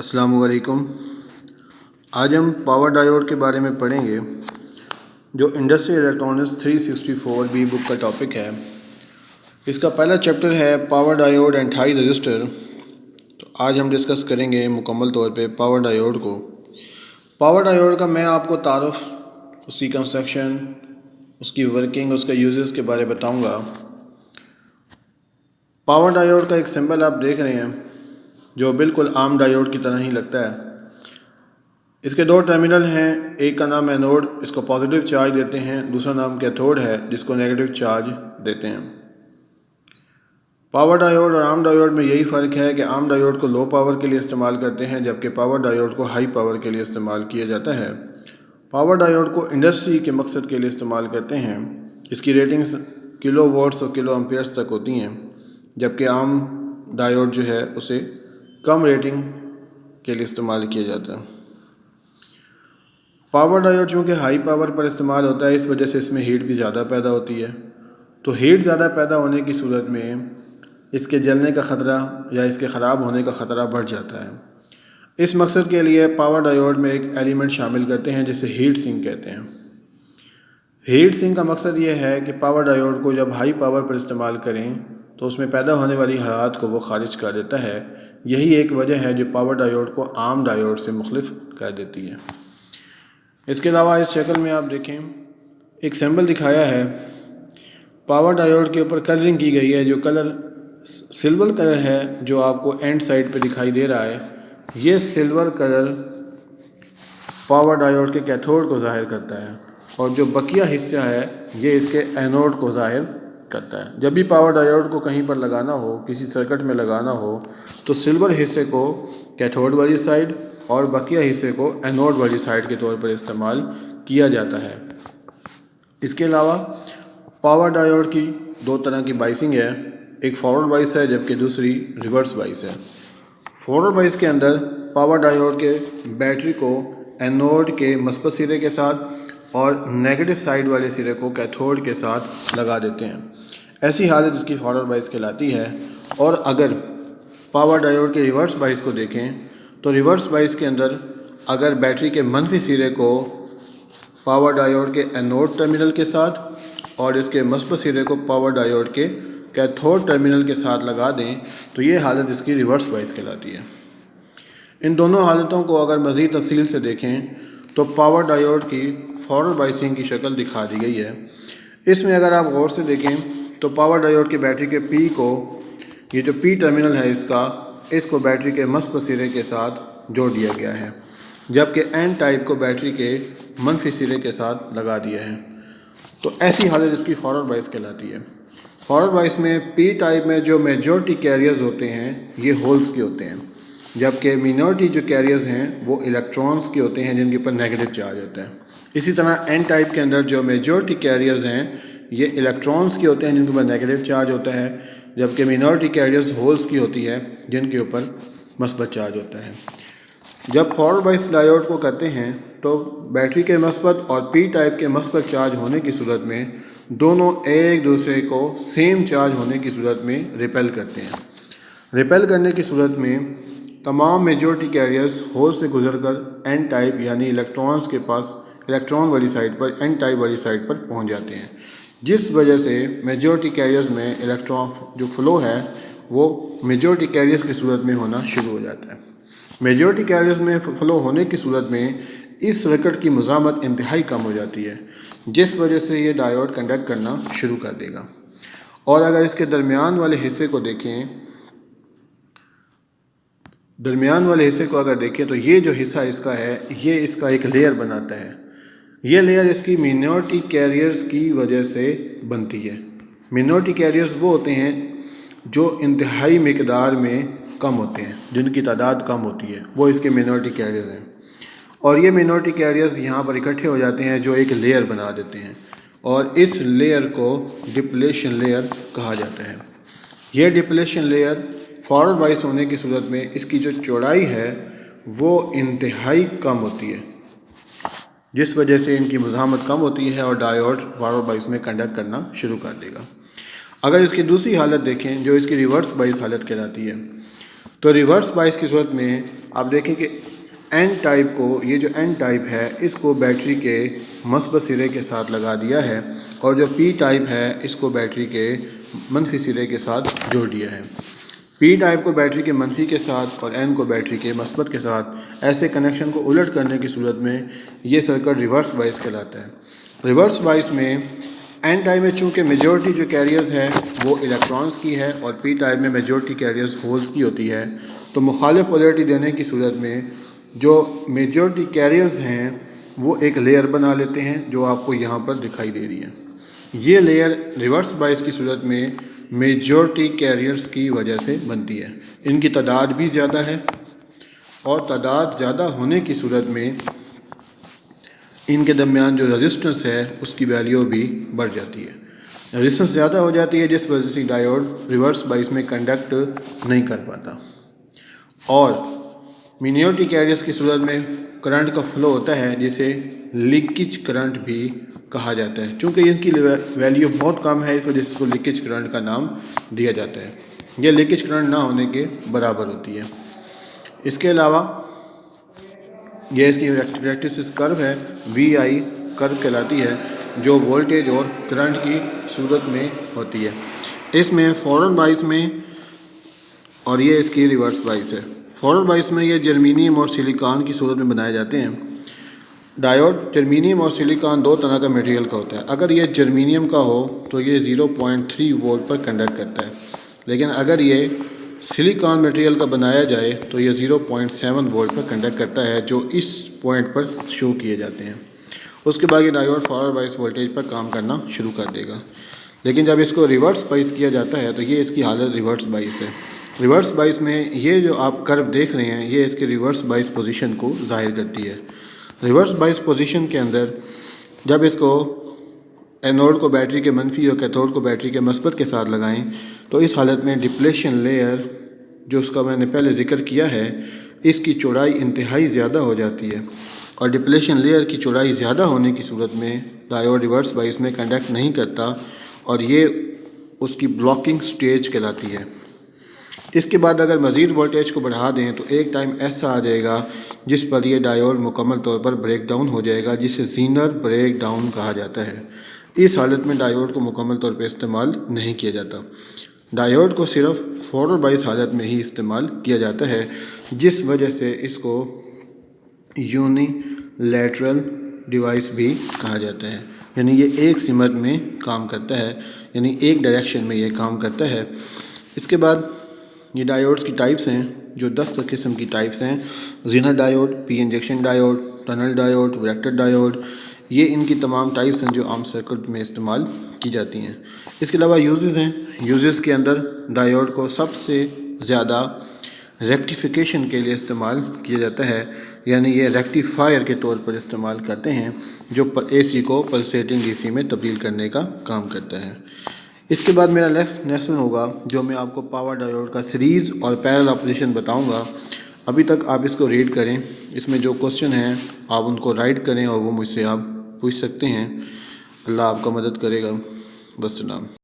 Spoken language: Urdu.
السلام علیکم۔ آج ہم پاور ڈائیوڈ کے بارے میں پڑھیں گے جو انڈسٹریل الیکٹرانکس 364 بی بک کا ٹاپک ہے۔ اس کا پہلا چیپٹر ہے power diode and high register. تو آج ہم ڈسکس کریں گے مکمل طور پہ پاور ڈائیوڈ کو۔ پاور ڈائیوڈ کا میں آپ کو تعارف، اس کی کنسٹرکشن، اس کی ورکنگ، اس کا یوزز کے بارے بتاؤں گا۔ پاور ڈائیوڈ کا ایک سمبل آپ دیکھ رہے ہیں جو بالکل عام ڈائیوڈ کی طرح ہی لگتا ہے۔ اس کے دو ٹرمینل ہیں، ایک کا نام اینوڈ، اس کو پازیٹیو چارج دیتے ہیں، دوسرا نام کیتھوڈ ہے جس کو نیگیٹو چارج دیتے ہیں۔ پاور ڈائیوڈ اور عام ڈائیوڈ میں یہی فرق ہے کہ عام ڈائیوڈ کو لو پاور کے لیے استعمال کرتے ہیں جبکہ پاور ڈائیوڈ کو ہائی پاور کے لیے استعمال کیا جاتا ہے۔ پاور ڈائیوڈ کو انڈسٹری کے مقصد کے لیے استعمال کرتے ہیں۔ اس کی ریٹنگز کلو واٹس اور کلو امپیئرز تک ہوتی ہیں، جبکہ عام ڈائیوڈ جو ہے اسے کم ریٹنگ کے لیے استعمال کیا جاتا ہے۔ پاور ڈائیوڈ چونکہ ہائی پاور پر استعمال ہوتا ہے، اس وجہ سے اس میں ہیٹ بھی زیادہ پیدا ہوتی ہے۔ تو ہیٹ زیادہ پیدا ہونے کی صورت میں اس کے جلنے کا خطرہ یا اس کے خراب ہونے کا خطرہ بڑھ جاتا ہے۔ اس مقصد کے لیے پاور ڈائیوڈ میں ایک ایلیمنٹ شامل کرتے ہیں جسے ہیٹ سنک کہتے ہیں۔ ہیٹ سنک کا مقصد یہ ہے کہ پاور ڈائیوڈ کو جب ہائی پاور پر استعمال کریں تو اس میں پیدا ہونے والی حرارت کو وہ خارج کر دیتا ہے۔ یہی ایک وجہ ہے جو پاور ڈائیوڈ کو عام ڈائیوڈ سے مختلف کر دیتی ہے۔ اس کے علاوہ اس شکل میں آپ دیکھیں، ایک سمبل دکھایا ہے۔ پاور ڈائیوڈ کے اوپر کلرنگ کی گئی ہے، جو کلر سلور کلر ہے جو آپ کو اینڈ سائڈ پہ دکھائی دے رہا ہے۔ یہ سلور کلر پاور ڈائیوڈ کے کیتھوڈ کو ظاہر کرتا ہے، اور جو بقیہ حصہ ہے یہ اس کے اینوڈ کو ظاہر کرتا ہے۔ جب بھی پاور ڈائیوڈ کو کہیں پر لگانا ہو، کسی سرکٹ میں لگانا ہو، تو سلور حصے کو کیتھوڈ والی سائڈ اور بقیہ حصے کو اینوڈ والی سائڈ کے طور پر استعمال کیا جاتا ہے۔ اس کے علاوہ پاور ڈائیوڈ کی دو طرح کی بائسنگ ہے، ایک فارورڈ بائس ہے جبکہ دوسری ریورس بائس ہے۔ فارورڈ بائس کے اندر پاور ڈائیوڈ کے بیٹری کو اینوڈ کے مثبت سرے کے ساتھ اور نیگیٹو سائڈ والے سرے کو کیتھوڈ کے ساتھ لگا دیتے ہیں۔ ایسی حالت اس کی فارورڈ بائس کہلاتی ہے۔ اور اگر پاور ڈائیوڈ کے ریورس بائس کو دیکھیں تو ریورس بائس کے اندر اگر بیٹری کے منفی سرے کو پاور ڈائیوڈ کے اینوڈ ٹرمینل کے ساتھ اور اس کے مثبت سرے کو پاور ڈائیوڈ کے کیتھوڈ ٹرمینل کے ساتھ لگا دیں تو یہ حالت اس کی ریورس بائس کہلاتی ہے۔ ان دونوں حالتوں کو اگر مزید تفصیل سے دیکھیں تو پاور ڈائیوڈ کی فارورڈ بائسنگ کی شکل دکھا دی گئی ہے۔ اس میں اگر آپ غور سے دیکھیں تو پاور ڈائیوڈ کی بیٹری کے پی کو، یہ جو پی ٹرمینل ہے اس کو بیٹری کے مثبت سرے کے ساتھ جوڑ دیا گیا ہے، جبکہ این ٹائپ کو بیٹری کے منفی سرے کے ساتھ لگا دیا ہے۔ تو ایسی حالت اس کی فارورڈ بائس کہلاتی ہے۔ فارورڈ بائس میں پی ٹائپ میں جو میجورٹی کیریئرز ہوتے ہیں یہ ہولز کے ہوتے ہیں، جبکہ مینورٹی جو کیریئرز ہیں وہ الیکٹرانز کے ہوتے ہیں جن کے اوپر نیگیٹو چارج ہوتا ہے۔ اسی طرح این ٹائپ کے اندر جو میجورٹی کیریئرز ہیں یہ الیکٹرانز کے ہوتے ہیں جن کے اوپر نیگیٹو چارج ہوتا ہے، جبکہ مینورٹی کیریئرز ہولز کی ہوتی ہے جن کے اوپر مثبت چارج ہوتا ہے۔ جب فارورڈ بائس ڈائیوڈ کو کرتے ہیں تو بیٹری کے مثبت اور پی ٹائپ کے مثبت چارج ہونے کی صورت میں دونوں ایک دوسرے کو سیم چارج ہونے کی صورت میں ریپیل کرتے ہیں۔ ریپیل کرنے کی صورت میں تمام میجورٹی کیریئرز ہول سے گزر کر این ٹائپ یعنی الیکٹرانز کے پاس الیکٹران والی سائڈ پر، این ٹائپ والی سائڈ پر پہنچ جاتے ہیں، جس وجہ سے میجورٹی کیریئرز میں الیکٹران جو فلو ہے وہ میجورٹی کیریئرز کی صورت میں ہونا شروع ہو جاتا ہے۔ میجورٹی کیریئرز میں فلو ہونے کی صورت میں اس سرکٹ کی مزاحمت انتہائی کم ہو جاتی ہے، جس وجہ سے یہ ڈائیوڈ کنڈکٹ کرنا شروع کر دے گا۔ اور اگر اس کے درمیان والے حصے کو دیکھیں، اگر دیکھیں تو یہ جو حصہ اس کا ہے یہ اس کا ایک لیئر بناتا ہے۔ یہ لیئر اس کی مینورٹی کیریئرز کی وجہ سے بنتی ہے۔ مینورٹی کیریئرز وہ ہوتے ہیں جو انتہائی مقدار میں کم ہوتے ہیں، جن کی تعداد کم ہوتی ہے، وہ اس کے مینورٹی کیریئرز ہیں۔ اور یہ مینورٹی کیریئرز یہاں پر اکٹھے ہو جاتے ہیں جو ایک لیئر بنا دیتے ہیں، اور اس لیئر کو ڈپلیشن لیئر کہا جاتا ہے۔ یہ ڈپلیشن لیئر فارورڈ بائس ہونے کی صورت میں اس کی جو چوڑائی ہے وہ انتہائی کم ہوتی ہے، جس وجہ سے ان کی مزاحمت کم ہوتی ہے اور ڈائیوڈ فارورڈ بائس میں کنڈکٹ کرنا شروع کر دے گا۔ اگر اس کی دوسری حالت دیکھیں جو اس کی ریورس بائس حالت کہلاتی ہے، تو ریورس بائس کی صورت میں آپ دیکھیں کہ این ٹائپ کو، یہ جو این ٹائپ ہے اس کو بیٹری کے مثبت سرے کے ساتھ لگا دیا ہے، اور جو پی ٹائپ ہے اس کو بیٹری کے منفی سرے کے ساتھ جوڑ دیا ہے۔ پی ٹائپ کو بیٹری کے منفی کے ساتھ اور این کو بیٹری کے مثبت کے ساتھ، ایسے کنیکشن کو الٹ کرنے کی صورت میں یہ سرکٹ ریورس بائس کہلاتا ہے۔ ریورس بائس میں این ٹائپ میں چونکہ میجورٹی جو کیریئرز ہے وہ الیکٹرانز کی ہے اور پی ٹائپ میں میجورٹی کیریئرز ہولز کی ہوتی ہے، تو مخالف پولیرٹی دینے کی صورت میں جو میجورٹی کیریئرز ہیں وہ ایک لیئر بنا لیتے ہیں جو آپ کو یہاں پر دکھائی دے رہی ہے۔ یہ لیئر ریورس بائس کی صورت میں میجورٹی کیریئرز کی وجہ سے بنتی ہے، ان کی تعداد بھی زیادہ ہے، اور تعداد زیادہ ہونے کی صورت میں ان کے درمیان جو ریزسٹنس ہے اس کی ویلیو بھی بڑھ جاتی ہے۔ ریزسٹنس زیادہ ہو جاتی ہے جس وجہ سے ڈائیوڈ ریورس بائس میں کنڈکٹ نہیں کر پاتا، اور مینیورٹی کیریئرز کی صورت میں کرنٹ کا فلو ہوتا ہے جسے لیکیج کرنٹ بھی کہا جاتا ہے۔ چونکہ اس کی ویلیو بہت کم ہے اس وجہ سے اس کو لیکیج کرنٹ کا نام دیا جاتا ہے، یہ لیکیج کرنٹ نہ ہونے کے برابر ہوتی ہے۔ اس کے علاوہ یہ اس کی ریکٹیسس کرو ہے، وی آئی کرو کہلاتی ہے، جو وولٹیج اور کرنٹ کی صورت میں ہوتی ہے۔ اس میں فارورڈ بائس میں، اور یہ اس کی ریورس بائس ہے۔ فارورڈ بائس میں یہ جرمینیم اور سلیکان کی صورت میں بنائے جاتے ہیں۔ ڈائیوڈ جرمینیم اور سلیکان دو طرح کا میٹیریل کا ہوتا ہے۔ اگر یہ جرمینیم کا ہو تو یہ 0.3 وولٹ پر کنڈکٹ کرتا ہے، لیکن اگر یہ سلیکان میٹیریل کا بنایا جائے تو یہ 0.7 وولٹ پر کنڈکٹ کرتا ہے، جو اس پوائنٹ پر شو کیے جاتے ہیں۔ اس کے بعد یہ ڈائیوڈ فارورڈ بائس وولٹیج پر کام کرنا شروع کر دے گا، لیکن جب اس کو ریورس بائس کیا جاتا ہے تو یہ اس کی حالت ریورس بائس ہے۔ ریورس بائس میں یہ جو آپ کرو دیکھ رہے ہیں یہ اس کے ریورس بائس پوزیشن کو ظاہر کرتی ہے۔ ریورس بائس پوزیشن کے اندر جب اس کو اینوڈ کو بیٹری کے منفی اور کیتھوڈ کو بیٹری کے مثبت کے ساتھ لگائیں تو اس حالت میں ڈپلیشن لیئر جو اس کا میں نے پہلے ذکر کیا ہے اس کی چوڑائی انتہائی زیادہ ہو جاتی ہے، اور ڈپلیشن لیئر کی چوڑائی زیادہ ہونے کی صورت میں ڈائیوڈ ریورس بائس میں کنڈکٹ نہیں کرتا، اور یہ اس کی بلاکنگ سٹیج کہلاتی ہے۔ اس کے بعد اگر مزید وولٹیج کو بڑھا دیں تو ایک ٹائم ایسا آ جائے گا جس پر یہ ڈائیوڈ مکمل طور پر بریک ڈاؤن ہو جائے گا، جسے زینر بریک ڈاؤن کہا جاتا ہے۔ اس حالت میں ڈائیوڈ کو مکمل طور پہ استعمال نہیں کیا جاتا، ڈائیوڈ کو صرف فارورڈ بائس حالت میں ہی استعمال کیا جاتا ہے، جس وجہ سے اس کو یونی لیٹرل ڈیوائس بھی کہا جاتا ہے، یعنی یہ ایک سمت میں کام کرتا ہے، یعنی ایک ڈائریکشن میں یہ کام کرتا ہے۔ اس کے بعد یہ ڈائیوڈز کی ٹائپس ہیں جو 10 قسم کی ٹائپس ہیں: zener diode, P injection diode, tunnel diode, vector diode, یہ ان کی تمام ٹائپس ہیں جو عام سرکٹ میں استعمال کی جاتی ہیں۔ اس کے علاوہ یوزز ہیں، یوزز کے اندر ڈائیوڈ کو سب سے زیادہ ریکٹیفیکیشن کے لیے استعمال کیا جاتا ہے، یعنی یہ ریکٹیفائر کے طور پر استعمال کرتے ہیں جو اے سی کو پلسیٹنگ ڈی سی میں تبدیل کرنے کا کام کرتا ہے۔ اس کے بعد میرا نیکسٹ ہوگا جو میں آپ کو پاور ڈائیوڈ کا سیریز اور پیرل آپریشن بتاؤں گا۔ ابھی تک آپ اس کو ریڈ کریں، اس میں جو کوسچن ہیں آپ ان کو رائٹ کریں اور وہ مجھ سے آپ پوچھ سکتے ہیں۔ اللہ آپ کا مدد کرے گا۔ والسلام۔